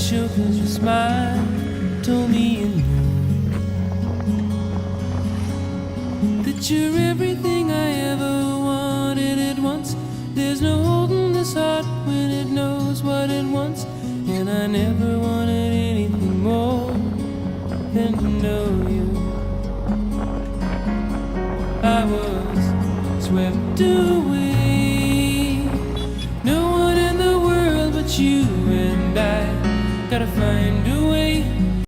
special 'cause your smile told me you knew that you're everything I ever wanted at once. There's no holding this heart when it knows what it wants, and I never wanted anything more than to know you. I was swept away, no one in the world but you, and I gotta find